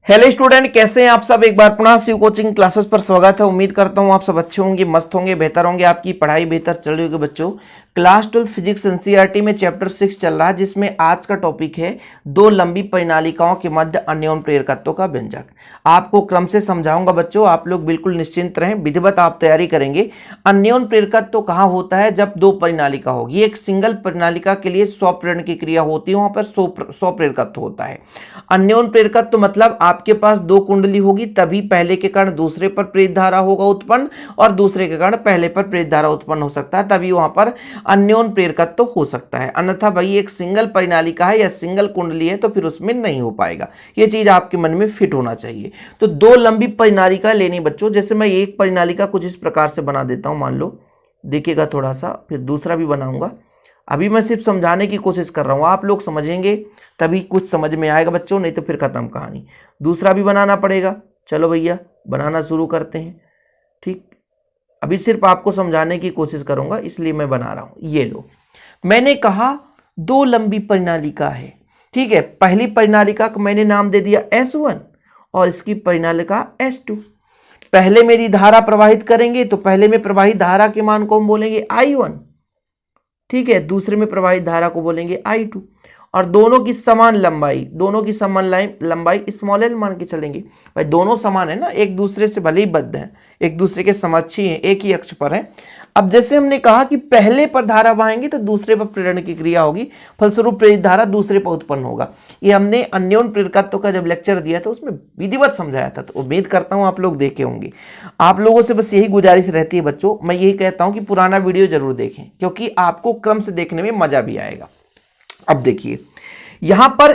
Hello student, कैसे हैं आप सब। एक बार पुनः शिव कोचिंग क्लासेस पर स्वागत है। उम्मीद करता हूं आप सब अच्छे होंगे, मस्त होंगे, बेहतर होंगे, आपकी पढ़ाई बेहतर चल रही होगी। बच्चों, क्लास 12 फिजिक्स एनसीईआरटी में चैप्टर 6 चल रहा है, जिसमें आज का टॉपिक है दो लंबी परिनालिकाओं के मध्य अन्योन्य प्रेरकत्व का व्यंजक। आपको क्रम से समझाऊंगा बच्चों, आप लोग बिल्कुल निश्चिंत रहें, विधिवत आप तैयारी करेंगे। अन्योन्य प्रेरकत्व कहाँ होता है? जब दो परिनालिका होगी। एक सिंगल परिनालिका के लिए 100 प्रेरण की क्रिया होती है, वहां पर 100 प्रेरकत्व होता है। अन्योन्य प्रेरकत्व मतलब आपके पास दो कुंडली होगी, तभी पहले के कारण दूसरे पर प्रेरित धारा होगा उत्पन्न, और दूसरे के कारण पहले पर प्रेरित धारा उत्पन्न हो सकता है, तभी वहां पर अन्योन्य प्रेरकत्व हो सकता है। अन्यथा भाई एक सिंगल परिनालिका है या सिंगल कुंडली है तो फिर उसमें नहीं हो पाएगा। यह चीज आपके मन में फिट होना चाहिए। तो दो लंबी परिनालिका लेनी बच्चों। जैसे मैं एक परिनालिका कुछ इस प्रकार से बना देता हूं, मान लो, देखिएगा थोड़ा सा, फिर दूसरा भी बनाऊंगा। अभी मैं सिर्फ समझाने की कोशिश कर रहा हूं, आप लोग समझेंगे तभी कुछ समझ में आएगा बच्चों, नहीं तो फिर खत्म कहानी। दूसरा भी बनाना पड़ेगा। चलो भैया बनाना शुरू करते हैं। ठीक, अभी सिर्फ आपको समझाने की कोशिश करूंगा, इसलिए मैं बना रहा हूं। ये लो, मैंने कहा दो लंबी परिनालिका है। ठीक है, पहली परिनालिका को मैंने नाम दे दिया S1 और इसकी परिनालिका S2। पहले मेरी धारा प्रवाहित करेंगे तो पहले में प्रवाहित धारा के मान को हम बोलेंगे I1। ठीक है, दूसरे में प्रवाहित धारा को बोलेंगे I2। और दोनों की समान लंबाई, दोनों की समान लंबाई स्मॉल एल मान के चलेंगे। भाई दोनों समान है ना, एक दूसरे से भले ही बद्ध हैं, एक दूसरे के समक्षी हैं, एक ही अक्ष पर हैं। अब जैसे हमने कहा कि पहले पर धारा बहाएंगे तो दूसरे पर प्रेरण की क्रिया होगी, फलस्वरूप प्रेरित धारा दूसरे पर उत्पन्न होगा। ये हमने अन्योन्य प्रेरकत्व का जब लेक्चर दिया था उसमें विधिवत समझाया था, तो उम्मीद करता हूं आप लोग देखे होंगे। आप लोगों से बस यही गुजारिश रहती है बच्चों, मैं यही कहता हूं कि पुराना वीडियो जरूर देखें, क्योंकि आपको क्रम से देखने में मजा भी आएगा। अब देखिए यहां पर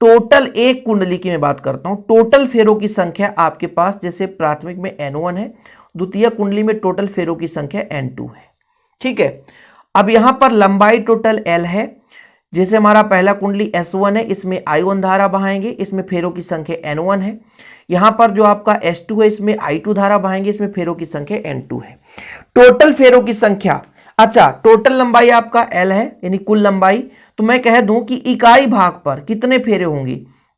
टोटल एक कुंडली की मैं बात करता हूं, टोटल फेरों की संख्या आपके पास, जैसे प्राथमिक में N1 है, द्वितीय कुंडली में टोटल फेरों की संख्या N2 है। ठीक है, अब यहां पर लंबाई टोटल L है। जैसे हमारा पहला कुंडली S1 है, इसमें I1 धारा बहाएंगे, इसमें फेरों की संख्या N1 है। यहां पर जो आपका S2 है, इसमें I2 धारा बहाएंगे, इसमें फेरों की संख्या N2 है। टोटल फेरों की संख्या, अच्छा टोटल लंबाई आपका L है, यानी कुल लंबाई। तो मैं कह दूं कि इकाई भाग पर कितने फेरे होंगे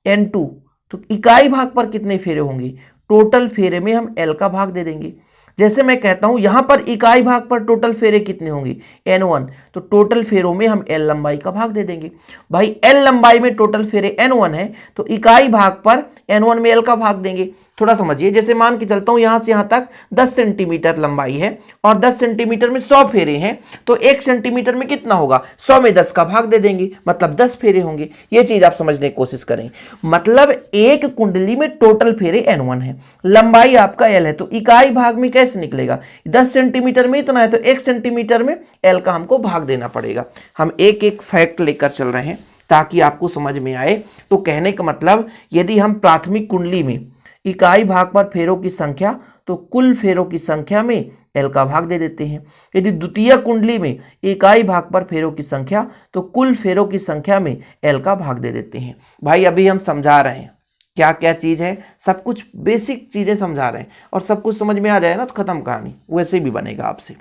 N2, तो इकाई भाग पर कितने फेरे होंगे, टोटल फेरे में हम L का भाग दे देंगे। जैसे मैं कहता हूं यहां पर इकाई भाग पर टोटल फेरे कितने होंगे N1, तो टोटल फेरों में हम L लंबाई का भाग दे देंगे। भाई L लंबाई में टोटल फेरे N1 है, तो इकाई भाग पर N1 में L का भाग देंगे। थोड़ा समझिए, जैसे मान के चलता हूं यहां से यहां तक 10 सेंटीमीटर लंबाई है और 10 सेंटीमीटर में 100 फेरे हैं, तो 1 सेंटीमीटर में कितना होगा, 100 में 10 का भाग दे देंगे, मतलब 10 फेरे होंगे। ये चीज आप समझने की कोशिश करें। मतलब एक कुंडली में टोटल फेरे N1 है, लंबाई आपका L है, तो इकाई भाग में कैसे निकलेगा, 10 सेंटीमीटर में इतना है तो 1 सेंटीमीटर में L का हमको भाग देना पड़ेगा। हम एक एक फैक्ट लेकर चल रहे हैं ताकि आपको समझ में आए। तो कहने का मतलब, यदि हम प्राथमिक कुंडली में इकाई भाग पर फेरों की संख्या, तो कुल फेरों की संख्या में L का भाग दे देते हैं। यदि द्वितीय कुंडली में इकाई भाग पर फेरों की संख्या, तो कुल फेरों की संख्या में L का भाग दे देते हैं। भाई अभी हम समझा रहे हैं क्या क्या चीज है, सब कुछ बेसिक चीजें समझा रहे हैं, और सब कुछ समझ में आ जाए ना तो खत्म कहानी, वैसे भी बनेगा आपसे।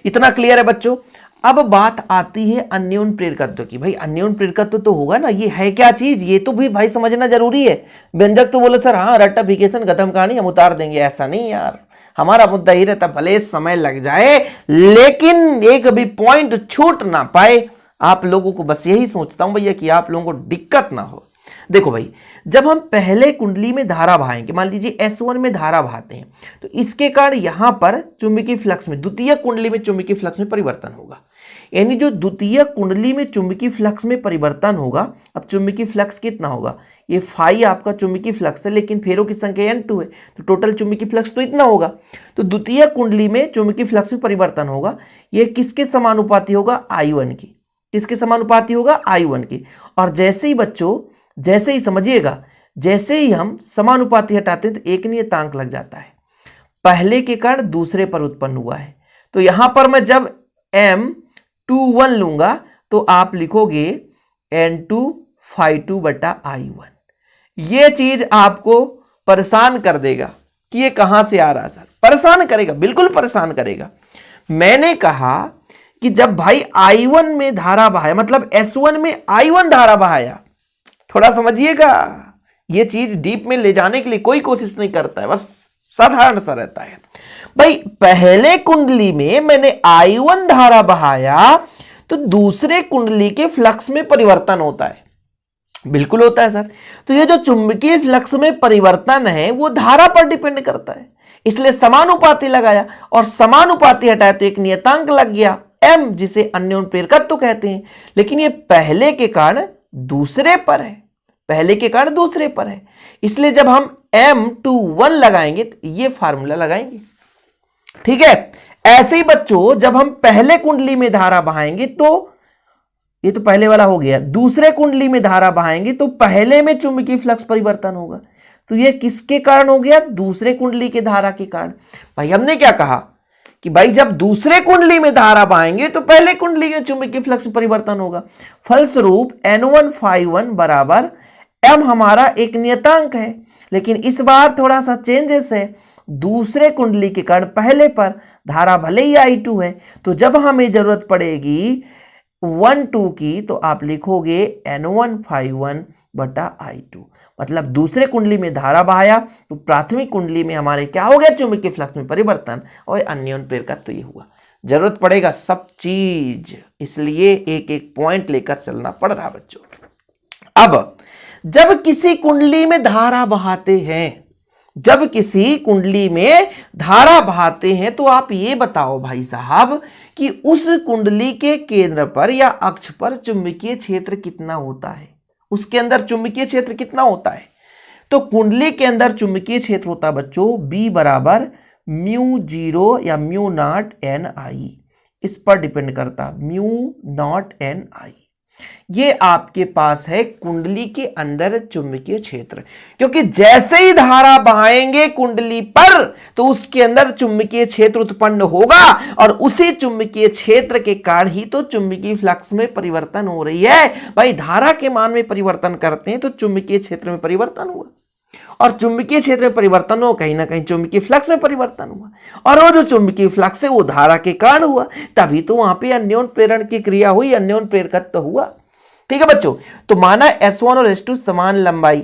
इतना क्लियर है बच्चों। अब बात आती है अन्योन्य प्रेरकत्व की। भाई अन्योन्य प्रेरकत्व तो होगा ना, ये है क्या चीज, ये तो भी भाई समझना जरूरी है। व्यंजक तो बोले सर हाँ रट्टाफिकेशन खत्म कहानी, हम उतार देंगे, ऐसा नहीं यार। हमारा मुद्दा ही रहता, भले समय लग जाए लेकिन एक भी पॉइंट छूट ना पाए। आप लोगों को बस यही सोचता हूं भैया कि आप लोगों को दिक्कत ना हो। देखो भाई, जब हम पहले कुंडली में धारा बहाएंगे, मान लीजिए S1 में धारा बहाते हैं, तो इसके कारण यहां पर चुंबकीय फ्लक्स में, द्वितीय कुंडली में चुंबकीय फ्लक्स में परिवर्तन होगा। यानी जो द्वितीय कुंडली में चुंबकीय फ्लक्स में परिवर्तन होगा, अब चुंबकीय फ्लक्स कितना होगा, ये फाई आपका चुंबकीय फ्लक्स है, लेकिन फेरों की संख्या N2 है, तो टोटल चुंबकीय फ्लक्स तो इतना होगा। तो द्वितीय कुंडली में चुंबकीय फ्लक्स में परिवर्तन होगा, ये किसके समानुपाती होगा, I1 की। किसके समानुपाती होगा, I1 की। और जैसे ही बच्चों, जैसे ही समझिएगा, जैसे ही हम समानुपाती हटाते हैं तो एक नियतांक लग जाता है, पहले के कारण दूसरे पर उत्पन्न हुआ है। तो यहां पर मैं जब M21 लूंगा तो आप लिखोगे N2 φ2 बटा I1। ये चीज आपको परेशान कर देगा कि ये कहां से आ रहा, सर परेशान करेगा, बिल्कुल परेशान करेगा। मैंने कहा कि जब भाई I1 में धारा बहाया, मतलब S1 में I1 धारा बहाया, थोड़ा समझिएगा, ये चीज डीप में ले जाने के लिए कोई कोशिश नहीं करता है, बस साधारण सा रहता है। भाई पहले कुंडली में मैंने I1 धारा बहाया तो दूसरे कुंडली के फ्लक्स में परिवर्तन होता है। बिल्कुल होता है सर। तो ये जो चुंबकीय फ्लक्स में परिवर्तन है वो धारा पर डिपेंड करता है, इसलिए समानुपाती लगाया और समानुपाती हटाया तो एक नियतांक लग गया m, जिसे अन्योन्य प्रेरकत्व कहते हैं। लेकिन ये पहले के कारण दूसरे पर है, पहले के कारण दूसरे पर है, इसलिए जब हम M21 लगाएंगे तो ये फार्मूला लगाएंगे। ठीक है। ऐसे ही बच्चों जब हम पहले कुंडली में धारा बहाएंगे तो ये तो पहले वाला हो गया, दूसरे कुंडली में धारा बहाएंगे तो पहले में चुंबकीय फ्लक्स परिवर्तन होगा। तो ये किसके कारण हो गया? दूसरे कुंडली के धारा के कारण। भाई हमने क्या कहा कि भाई जब दूसरे कुंडली में धारा बहाएंगे तो पहले कुंडली में चुंबकीय फ्लक्स परिवर्तन होगा। फलस्वरूप N1 बराबर m हमारा एक नियतांक है, लेकिन इस बार थोड़ा सा चेंजेस है। दूसरे कुंडली के कारण पहले पर धारा भले ही I2 है, तो जब हमें जरूरत पड़ेगी 1-2 की तो आप लिखोगे N1 बटा I2। मतलब दूसरे कुंडली में धारा बहाया तो प्राथमिक कुंडली में हमारे क्या हो गया? चुंबकीय फ्लक्स में परिवर्तन और अन्योन्य प्रेरकत्व तो ये हुआ। जरूरत पड़ेगा सब चीज, इसलिए एक एक पॉइंट लेकर चलना पड़ रहा बच्चों। अब जब किसी कुंडली में धारा बहाते हैं, जब किसी कुंडली में धारा बहाते हैं तो आप ये बताओ भाई साहब कि उस कुंडली के केंद्र पर या अक्ष पर चुंबकीय क्षेत्र कितना होता है, उसके अंदर चुंबकीय क्षेत्र कितना होता है? तो कुंडली के अंदर चुंबकीय क्षेत्र होता है बच्चों B बराबर μ0 या μ0 NI, इस पर डिपेंड करता μ0 NI। ये आपके पास है कुंडली के अंदर चुंबकीय क्षेत्र, क्योंकि जैसे ही धारा बहाएंगे कुंडली पर तो उसके अंदर चुंबकीय क्षेत्र उत्पन्न होगा और उसी चुंबकीय क्षेत्र के कारण ही तो चुंबकीय फ्लक्स में परिवर्तन हो रही है। भाई धारा के मान में परिवर्तन करते हैं तो चुंबकीय क्षेत्र में परिवर्तन हुआ, और चुंबकीय क्षेत्र में परिवर्तन हो कहीं ना कहीं चुंबकीय फ्लक्स में परिवर्तन हुआ, और वो जो चुंबकीय फ्लक्स है वो धारा के कारण हुआ, तभी तो वहां पे अन्योन्य प्रेरण की क्रिया हुई, अन्योन्य प्रेरकत्व हुआ। ठीक है बच्चों। तो माना S1 और S2 समान लंबाई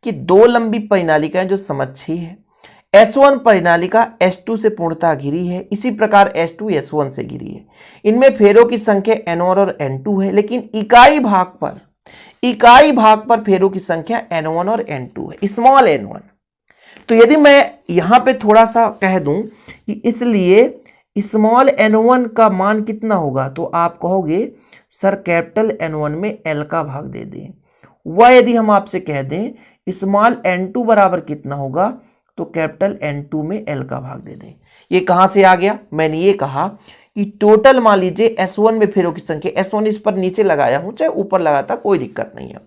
की दो लंबी परिनालिकाएं जो समच्छी है। S1 परिनालिका S2 से पूर्णतः घिरी है, इसी प्रकार S2 S1 से घिरी है। इनमें फेरों की संख्या N1 और N2 है, लेकिन इकाई भाग पर फेरों की संख्या N1 और N2 है, स्मॉल n1। तो यदि मैं यहां पे थोड़ा सा कह दूं कि इसलिए स्मॉल n1 का मान कितना होगा, तो आप कहोगे सर कैपिटल N1 में L का भाग दे दें। वह यदि हम आपसे कह दें स्मॉल n2 बराबर कितना होगा, तो कैपिटल N2 में L का भाग दे दें। ये कहां से आ गया? मैंने ये कहा कि टोटल मान लीजिए S1 में फेरों की संख्या, S1 इस पर नीचे लगाया हूं चाहे ऊपर लगाता कोई दिक्कत नहीं है।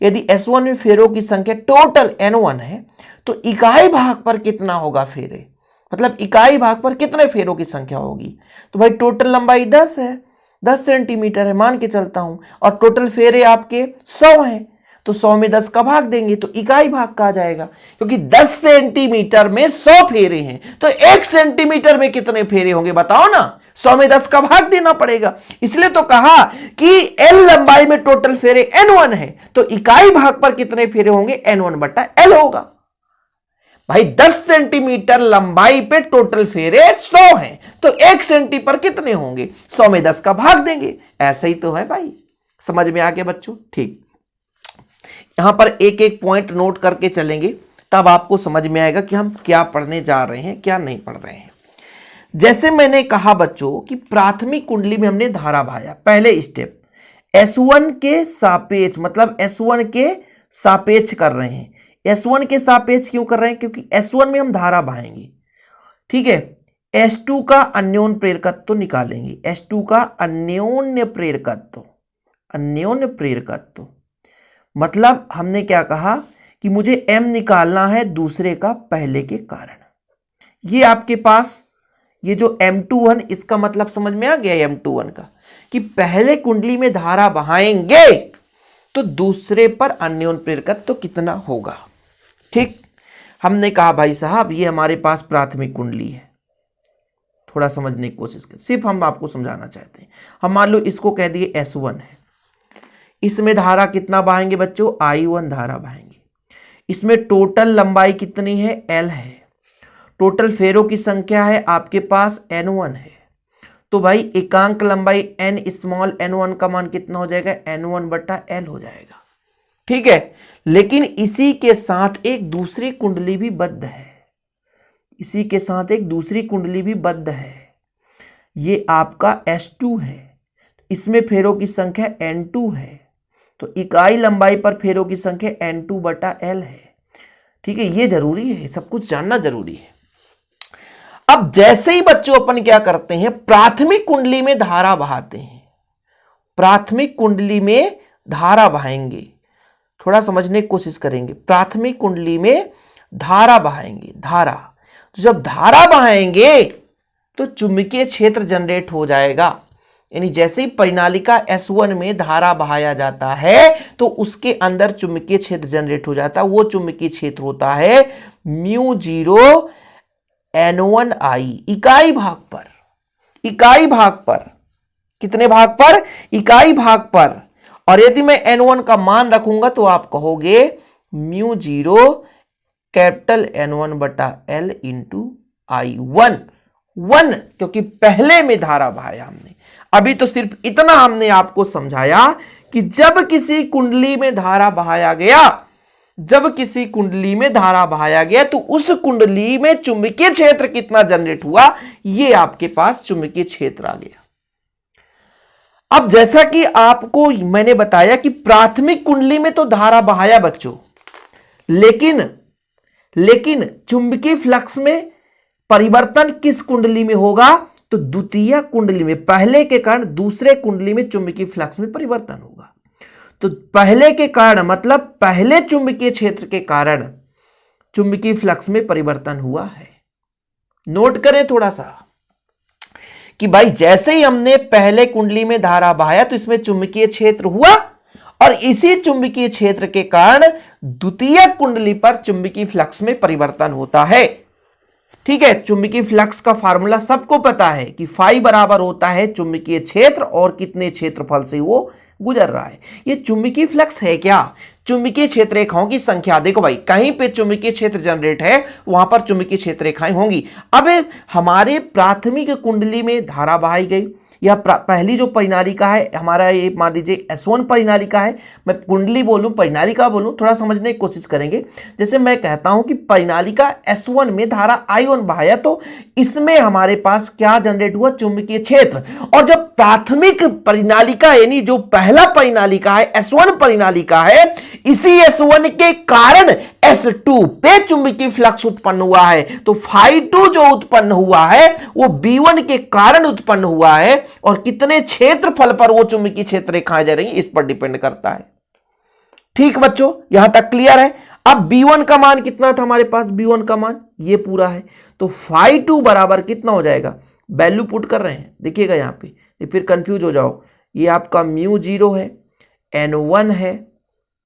यदि S1 में फेरों की संख्या टोटल N1 है तो इकाई भाग पर कितना होगा फेरे, मतलब इकाई भाग पर कितने फेरों की संख्या होगी? तो भाई टोटल लंबाई 10 है, 10 सेंटीमीटर है मान के चलता हूं, और टोटल फेरे आपके 100 हैं, तो 100 में 10 का भाग देंगे तो इकाई भाग का आ जाएगा, क्योंकि 10 सेंटीमीटर में 100 फेरे हैं, तो 1 सेंटीमीटर में कितने फेरे होंगे बताओ ना? 100 में 10 का भाग देना पड़ेगा। इसलिए तो कहा कि L लंबाई में टोटल फेरे N1 है, तो इकाई भाग पर कितने फेरे होंगे? N1 बटा L होगा। भाई 10 सेंटीमीटर लंबाई पे टोटल फेरे 100 हैं, तो 1 सेंटी पर कितने होंगे? 100 में 10 का भाग देंगे। ऐसा ही तो है भाई, समझ में आ गया बच्चों? ठीक, यहां पर एक एक पॉइंट नोट करके चलेंगे, तब आपको समझ में आएगा कि हम क्या पढ़ने जा रहे हैं, क्या नहीं पढ़ रहे हैं। जैसे मैंने कहा बच्चों कि प्राथमिक कुंडली में हमने धारा बहाया, पहले स्टेप S1 के सापेक्ष, मतलब S1 के सापेक्ष कर रहे हैं। S1 के सापेक्ष क्यों कर रहे हैं? क्योंकि S1 में हम धारा बहाएंगे। ठीक है, S2 का अन्योन्य प्रेरकत्व निकालेंगे, S2 का अन्योन्य प्रेरकत्व मतलब हमने क्या कहा कि मुझे M निकालना है दूसरे का पहले के कारण। ये आपके पास ये जो M21, इसका मतलब समझ में आ गया M21 का, कि पहले कुंडली में धारा बहाएंगे तो दूसरे पर अन्योन्य प्रेरकत्व कितना होगा। ठीक, हमने कहा भाई साहब ये हमारे पास प्राथमिक कुंडली है, थोड़ा समझने की कोशिश करें, सिर्फ हम आपको समझाना चाहते हैं। हम मान लो इसको कह दिए S1 है, इसमें धारा कितना बहाएंगे बच्चों? I1 धारा बहाएंगे। इसमें टोटल लंबाई कितनी है, L है। टोटल फेरों की संख्या है आपके पास N1 है। तो भाई एकांक लंबाई n स्मॉल n1 का मान कितना हो जाएगा, n1 बटा L हो जाएगा। ठीक है, लेकिन इसी के साथ एक दूसरी कुंडली भी बद्ध है, इसी के साथ एक दूसरी कुंडली भी बद्ध है। ये आपका S2 है, इसमें फेरों की संख्या N2 है। तो इकाई लंबाई पर फेरों की संख्या N2 बटा L है। ठीक है, ये जरूरी है, सब कुछ जानना जरूरी है। अब जैसे ही बच्चों अपन क्या करते हैं, प्राथमिक कुंडली में धारा बहाते हैं। प्राथमिक कुंडली में धारा बहाएंगे, थोड़ा समझने की कोशिश करेंगे। प्राथमिक कुंडली में धारा बहाएंगे, धारा। तो जब धारा बहाएंगे तो चुंबकीय क्षेत्र जनरेट हो जाएगा। यानी जैसे ही परिनालिका S1 में धारा बहाया जाता है तो उसके अंदर चुंबकीय क्षेत्र जनरेट हो जाता है। वो चुंबकीय क्षेत्र होता है μ0 N1I इकाई भाग पर। इकाई भाग पर कितने भाग पर, इकाई भाग पर। और यदि मैं N1 का मान रखूंगा तो आप कहोगे μ0 कैपिटल N1 बटा L इंटू I1। 1 क्योंकि पहले में धारा बहाया हमने। अभी तो सिर्फ इतना हमने आपको समझाया कि जब किसी कुंडली में धारा बहाया गया, जब किसी कुंडली में धारा बहाया गया तो उस कुंडली में चुंबकीय क्षेत्र कितना जनरेट हुआ, ये आपके पास चुंबकीय क्षेत्र आ गया। अब जैसा कि आपको मैंने बताया कि प्राथमिक कुंडली में तो धारा बहाया बच्चों, लेकिन चुंबकीय फ्लक्स में परिवर्तन किस कुंडली में होगा, तो द्वितीय कुंडली में। पहले के कारण दूसरे कुंडली में चुंबकीय फ्लक्स में परिवर्तन होगा। तो पहले के कारण मतलब पहले चुंबकीय क्षेत्र के कारण चुंबकीय फ्लक्स में परिवर्तन हुआ है। नोट करें थोड़ा सा कि भाई जैसे ही हमने पहले कुंडली में धारा बहाया तो इसमें चुंबकीय क्षेत्र हुआ, और इसी चुंबकीय क्षेत्र के कारण द्वितीय कुंडली पर चुंबकीय फ्लक्स में परिवर्तन होता है। ठीक है, चुंबकीय फ्लक्स का फार्मूला सबको पता है कि फाई बराबर होता है चुंबकीय क्षेत्र और कितने क्षेत्रफल से वो गुजर रहा है। ये चुंबकीय फ्लक्स है क्या, चुंबकीय क्षेत्र रेखाओं की संख्या। देखो भाई, कहीं पे चुंबकीय क्षेत्र जनरेट है वहां पर चुंबकीय क्षेत्र रेखाएं होंगी। अब हमारे प्राथमिक कुंडली में धारा बहाई गई, या पहली जो परिनालिका है हमारा, ये मान लीजिए S1 परिनालिका है। मैं कुंडली बोलूं परिनालिका बोलूं, थोड़ा समझने की कोशिश करेंगे। जैसे मैं कहता हूं कि परिनालिका S1 में धारा I1 बहाया तो इसमें हमारे पास क्या जनरेट हुआ, चुंबकीय क्षेत्र। और जब प्राथमिक परिनालिका यानी जो पहला परिनालिका है S1 परिनालिका है, इसी S1 के कारण S2 पे चुंबकीय फ्लक्स उत्पन्न हुआ है। तो φ2 जो उत्पन्न हुआ है वो B1 के कारण उत्पन्न हुआ है, और कितने क्षेत्रफल पर वो चुंबकीय क्षेत्र रेखाएं जा रही हैं इस पर डिपेंड करता है। ठीक बच्चों, यहां तक क्लियर है। अब B1 का मान कितना था हमारे पास, B1 का मान ये पूरा है। तो φ2 बराबर कितना हो जाएगा, वैल्यू पुट कर रहे हैं, देखिएगा यहां पे, फिर कंफ्यूज हो जाओ। ये आपका μ0 है, N1 है,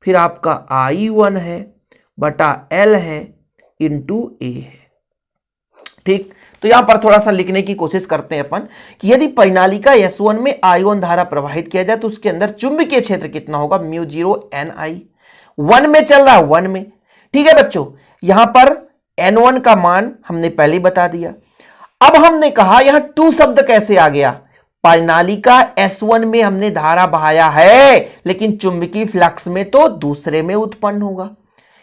फिर आपका I1 है बटा L है इंटू A है। ठीक, तो यहां पर थोड़ा सा लिखने की कोशिश करते हैं अपन कि यदि परिनालिका S1 में I1 धारा प्रवाहित किया जाए तो उसके अंदर चुंबकीय क्षेत्र कितना होगा, μ0 Ni। 1 में चल रहा है, 1 में। ठीक है बच्चों, यहां पर N1 का मान हमने पहले ही बता दिया। अब हमने कहा यहां 2 शब्द कैसे आ गया, परिनालिका S1 में हमने धारा बहाया है, लेकिन चुंबकीय फ्लक्स में तो दूसरे में उत्पन्न होगा।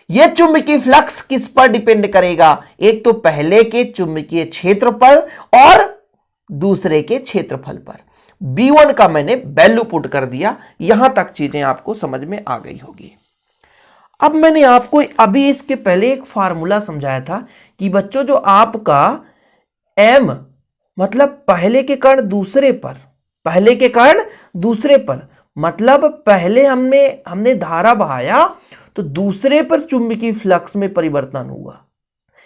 यह चुंबकीय फ्लक्स किस पर डिपेंड करेगा, एक तो पहले के चुंबकीय क्षेत्र पर और दूसरे के क्षेत्रफल पर। B1 का मैंने वैल्यू पुट कर दिया। यहां तक चीजें आपको समझ में आ गई होगी। अब मैंने आपको अभी इसके पहले एक फार्मूला समझाया था कि बच्चों जो आपका M मतलब पहले के कारण दूसरे पर, पहले के कारण दूसरे पर, मतलब पहले हमने धारा बहाया तो दूसरे पर चुंबकीय फ्लक्स में परिवर्तन हुआ।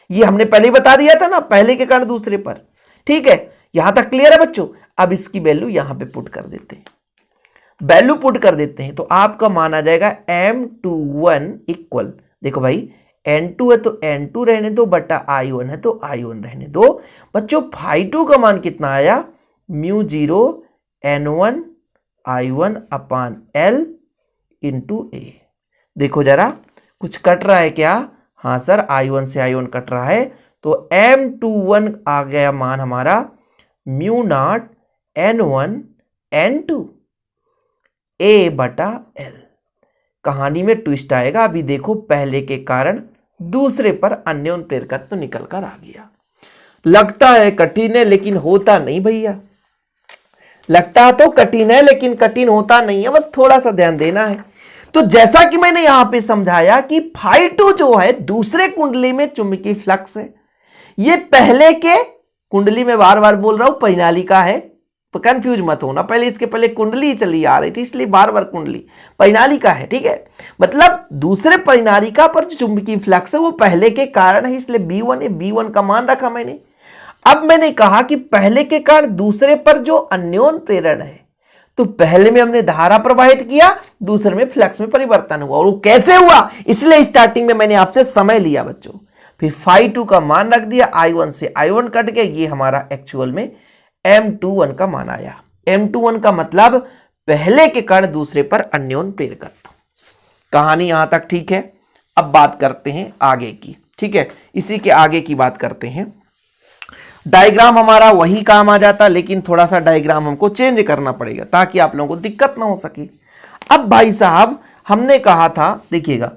ये हमने पहले ही बता दिया था ना, पहले के कारण दूसरे पर। ठीक है, यहां तक क्लियर है बच्चों। अब इसकी वैल्यू यहां पे पुट कर देते हैं, वैल्यू पुट कर देते हैं तो आपका मान आ जाएगा M21 इक्वल, देखो भाई N2 है तो N2 रहने दो, बटा I1 है तो I1 रहने दो। बच्चों φ2 का मान कितना आया, μ0 N1 I1 upon L into A। देखो जरा, कुछ कट रहा है क्या? हाँ सर, I1 से I1 कट रहा है, तो M21 आ गया मान हमारा mu naught N1 N2 A बटा L। कहानी में ट्विस्ट आएगा, अभी देखो, पहले के कारण दूसरे पर अन्योन प्रेरकत्व निकल कर आ गया। लगता है कठिन है लेकिन होता नहीं भैया, लगता तो कठिन है लेकिन कठिन होता नहीं है, बस थोड़ा सा ध्यान देना है। तो जैसा कि मैंने यहां पे समझाया कि φ2 जो है दूसरे कुंडली में चुंबकीय फ्लक्स है, ये पहले के कुंडली में बार बार बोल रहा हूं परिनालिका है, तो कंफ्यूज मत होना, पहले इसके पहले कुंडली चली आ रही थी इसलिए बार बार कुंडली, परिनालिका है, ठीक है। मतलब दूसरे परिनालिका पर जो चुंबकीय फ्लक्स है वो पहले के कारण है, इसलिए B1 है, B1 का मान रखा मैंने। अब मैंने कहा कि पहले के कारण दूसरे पर जो अन्योन प्रेरण है, तो पहले में हमने धारा प्रवाहित किया, दूसरे में फ्लक्स में परिवर्तन हुआ, और वो कैसे हुआ, इसलिए स्टार्टिंग में मैंने आपसे समय लिया बच्चों। फिर φ2 का मान रख दिया, I1 से I1 कट गया, ये हमारा एक्चुअल में M21 का मान आया। M21 का मतलब पहले के कारण दूसरे पर अन्योन प्रेरकत्व। कहानी यहां तक ठीक है। अब बात करते हैं आगे की, ठीक है, इसी के आगे की बात करते हैं। डायग्राम हमारा वही काम आ जाता, लेकिन थोड़ा सा डायग्राम हमको चेंज करना पड़ेगा ताकि आप लोगों को दिक्कत ना हो सके। अब भाई साहब हमने कहा था, देखिएगा,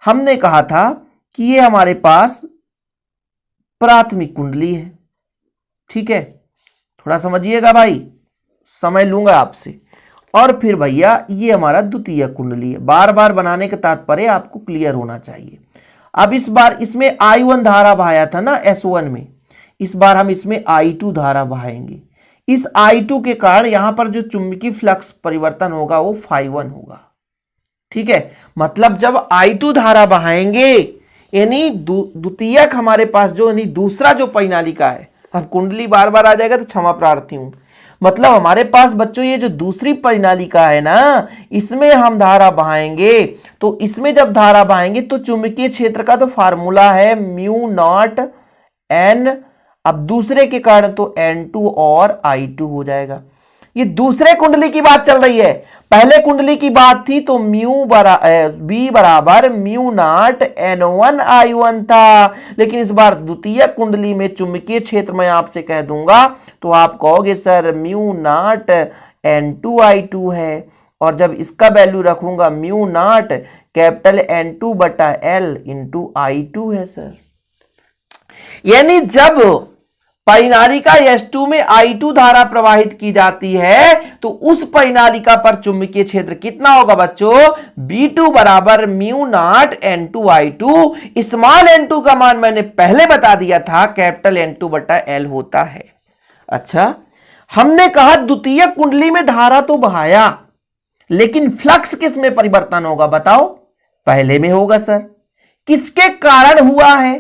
हमने कहा था कि ये हमारे पास प्राथमिक कुंडली है, ठीक है, थोड़ा समझिएगा भाई, समय लूंगा आपसे। और फिर भैया ये हमारा द्वितीय कुंडली है, बार बार बनाने का तात्पर्य आपको क्लियर होना चाहिए। अब इस बार इसमें I1 धारा बहाया था ना S1 में, इस बार हम इसमें I2 धारा बहाएंगे। इस I2 के कारण यहां पर जो चुंबकीय फ्लक्स परिवर्तन होगा वो φ1 होगा, ठीक है। मतलब जब I2 धारा बहाएंगे, यानी द्वितीयक हमारे पास जो, यानी दूसरा जो परिनालिका है, अब कुंडली बार बार आ जाएगा तो क्षमा प्रार्थी हूं, मतलब हमारे पास बच्चों ये जो दूसरी परिनालिका है ना, इसमें हम धारा बहाएंगे, तो इसमें जब धारा बहाएंगे तो चुंबकीय क्षेत्र का तो फार्मूला है म्यू नॉट N, अब दूसरे के कारण तो N2 और I2 हो जाएगा। ये दूसरे कुंडली की बात चल रही है, पहले कुंडली की बात थी तो B बराबर म्यू नॉट N1 I1 था, लेकिन इस बार द्वितीय कुंडली में चुंबकीय क्षेत्र मैं आपसे कह दूंगा तो आप कहोगे sir mu naught N2 I2 है, और जब इसका वैल्यू रखूंगा म्यू नॉट कैपिटल N2 बटा L इंटू I2 है सर। यानी जब परिनालिका S2 में I2 धारा प्रवाहित की जाती है तो उस परिनालिका पर चुंबकीय क्षेत्र कितना होगा बच्चों, B2 बराबर mu naught N2 I2। Small n2 का मान मैंने पहले बता दिया था, कैपिटल N2 बटा L होता है। अच्छा, हमने कहा द्वितीय कुंडली में धारा तो बहाया, लेकिन फ्लक्स किस में परिवर्तन होगा बताओ, पहले में होगा सर। किसके कारण हुआ है,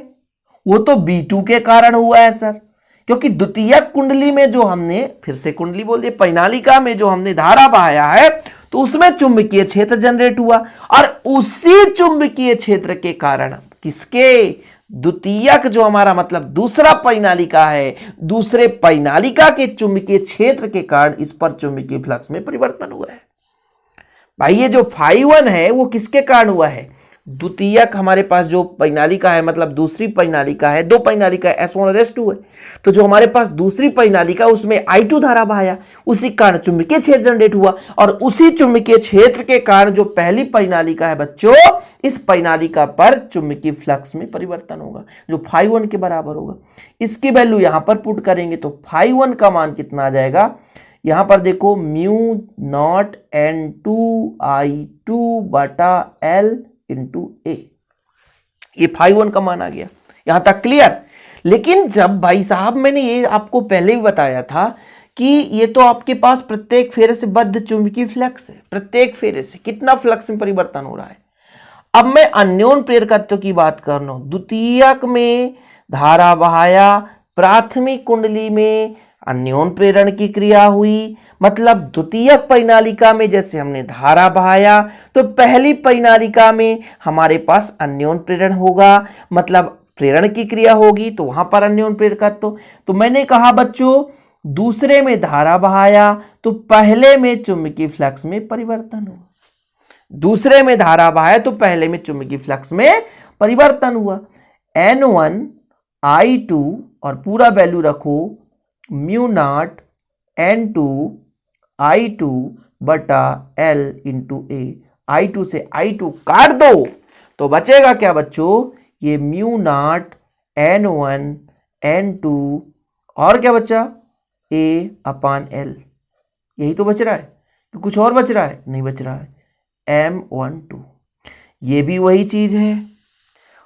वो तो B2 के कारण हुआ है सर, क्योंकि द्वितीय कुंडली में जो हमने, फिर से कुंडली बोल दिए, परिनालिका में जो हमने धारा बहाया है तो उसमें चुंबकीय क्षेत्र जनरेट हुआ, और उसी चुंबकीय क्षेत्र के कारण किसके, द्वितीयक जो हमारा मतलब दूसरा परिनालिका है, दूसरे परिनालिका के चुंबकीय क्षेत्र के कारण इस पर चुंबकीय फ्लक्स में परिवर्तन हुआ है। भाई ये जो φ1 है वो किसके कारण हुआ है, द्वितीयक हमारे पास जो परिनालिका है, मतलब दूसरी परिनालिका है, दो परिनालिका है S1 और S2 है, तो जो हमारे पास दूसरी परिनालिका उसमें I2 धारा बहाया, उसी कारण चुंबकीय क्षेत्र जनरेट हुआ, और उसी चुंबकीय क्षेत्र के कारण जो पहली परिनालिका है बच्चों, इस परिनालिका पर चुंबकीय फ्लक्स में परिवर्तन होगा जो φ1 के बराबर होगा। इसकी वैल्यू यहां पर पुट करेंगे तो φ1 का मान कितना आ जाएगा, यहां पर देखो म्यू नॉट N2 I2 बटा L इंटू A, ये φ1 का मान आ गया। यहां तक क्लियर। लेकिन जब भाई साहब मैंने ये आपको पहले भी बताया था कि ये तो आपके पास प्रत्येक फेरे से बद्ध चुंबकीय फ्लक्स है, प्रत्येक फेरे से कितना फ्लक्स में परिवर्तन हो रहा है। अब मैं अन्योन प्रेरकत्व की बात कर रहा हूं, द्वितीयक में धारा बहाया, प्राथमिक कुंडली में अन्योन प्रेरण की क्रिया हुई, मतलब द्वितीयक परिनालिका में जैसे हमने धारा बहाया तो पहली परिनालिका में हमारे पास अन्योन प्रेरण होगा, मतलब प्रेरण की क्रिया होगी तो वहां पर अन्योन प्रेरकत्व। तो मैंने कहा बच्चों दूसरे में धारा बहाया तो पहले में चुंबकीय फ्लक्स में परिवर्तन हुआ। दूसरे में धारा बहाए तो पहले में चुंबकीय फ्लक्स में परिवर्तन हुआ। N1 I2 और पूरा वैल्यू रखो म्यू नॉट N2 I2 बटा L इंटू ए। I2 से I2 काट दो तो बचेगा क्या बच्चों, ये म्यू नॉट N1 N2 और क्या बचा, A अपान L। यही तो बच रहा है कि कुछ और बच रहा है, नहीं बच रहा है, M12। ये भी वही चीज है।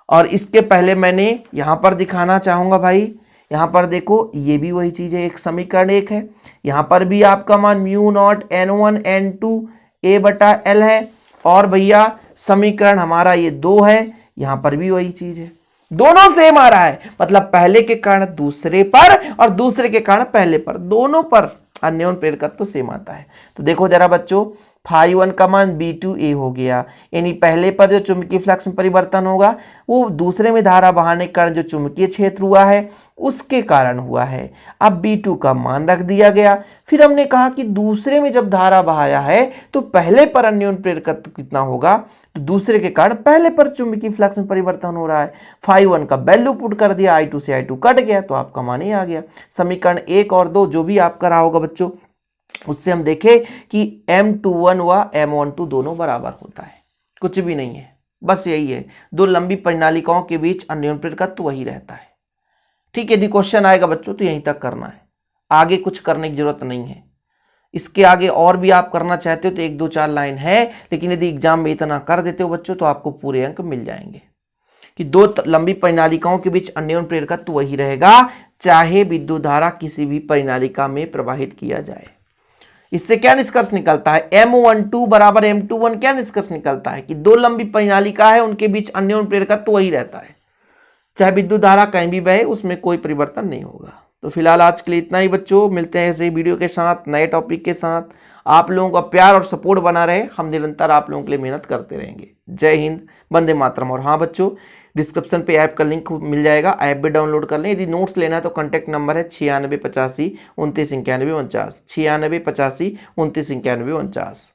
और इसके पहले मैंने यहां पर दिखाना चाहूंगा भाई, यहां पर देखो ये भी वही चीज है, एक समीकरण एक है, यहां पर भी आपका मान mu naught N1 N2 A बटा L है। और भैया समीकरण हमारा ये 2 है, यहां पर भी वही चीज है, दोनों सेम आ रहा है, मतलब पहले के कारण दूसरे पर और दूसरे के कारण पहले पर, दोनों पर अन्योन्य प्रेरकत्व तो सेम आता है। तो देखो जरा बच्चों, φ1 का मान B2A हो गया, यानी पहले पर जो चुंबकीय फ्लक्स में परिवर्तन होगा वो दूसरे में धारा बहाने के कारण जो चुंबकीय क्षेत्र हुआ है उसके कारण हुआ है। अब B2 का मान रख दिया गया। फिर हमने कहा कि दूसरे में जब धारा बहाया है तो पहले पर अन्योन्य प्रेरकत्व कितना होगा, तो दूसरे के कारण पहले पर चुंबकीय फ्लक्स में परिवर्तन हो रहा है। φ1 का वैल्यू पुट कर दिया, I2 से I2 कट गया तो आपका मान ही आ गया। समीकरण 1 और 2 जो भी आपका रहा होगा बच्चों, उससे हम देखें कि M21 व M12 दोनों बराबर होता है, कुछ भी नहीं है, बस यही है, दो लंबी परिनालिकाओं के बीच अन्योन्य प्रेरकत्व वही रहता है। ठीक है, यदि क्वेश्चन आएगा बच्चों तो यहीं तक करना है, आगे कुछ करने की जरूरत नहीं है। इसके आगे और भी आप करना चाहते हो तो 1 2 4 लाइन है, लेकिन यदि एग्जाम में इतना कर देते हो बच्चों तो आपको पूरे अंक मिल जाएंगे कि दो लंबी परिनालिकाओं के बीच अन्योन्य प्रेरकत्व वही रहेगा, चाहे विद्युत धारा किसी भी परिनालिका में प्रवाहित किया जाए। इससे क्या निष्कर्ष निकलता है, M12 बराबर M21, क्या निष्कर्ष निकलता है कि दो लंबी परिनालिका है उनके बीच अन्योन्य प्रेरकत्व वही रहता है, चाहे विद्युत धारा कहीं भी बहे उसमें कोई परिवर्तन नहीं होगा। तो फिलहाल आज के लिए इतना ही बच्चों, मिलते हैं ऐसे वीडियो के साथ, नए टॉपिक के साथ। आप लोगों का प्यार और सपोर्ट बना रहे, हम निरंतर आप लोगों के लिए मेहनत करते रहेंगे। जय हिंद, वंदे मातरम। और हाँ बच्चों, डिस्क्रिप्शन पे ऐप का लिंक मिल जाएगा, ऐप भी डाउनलोड कर लें। यदि नोट्स लेना है तो कॉन्टैक्ट नंबर है 9685 29 91 49, 9685 29 91 49।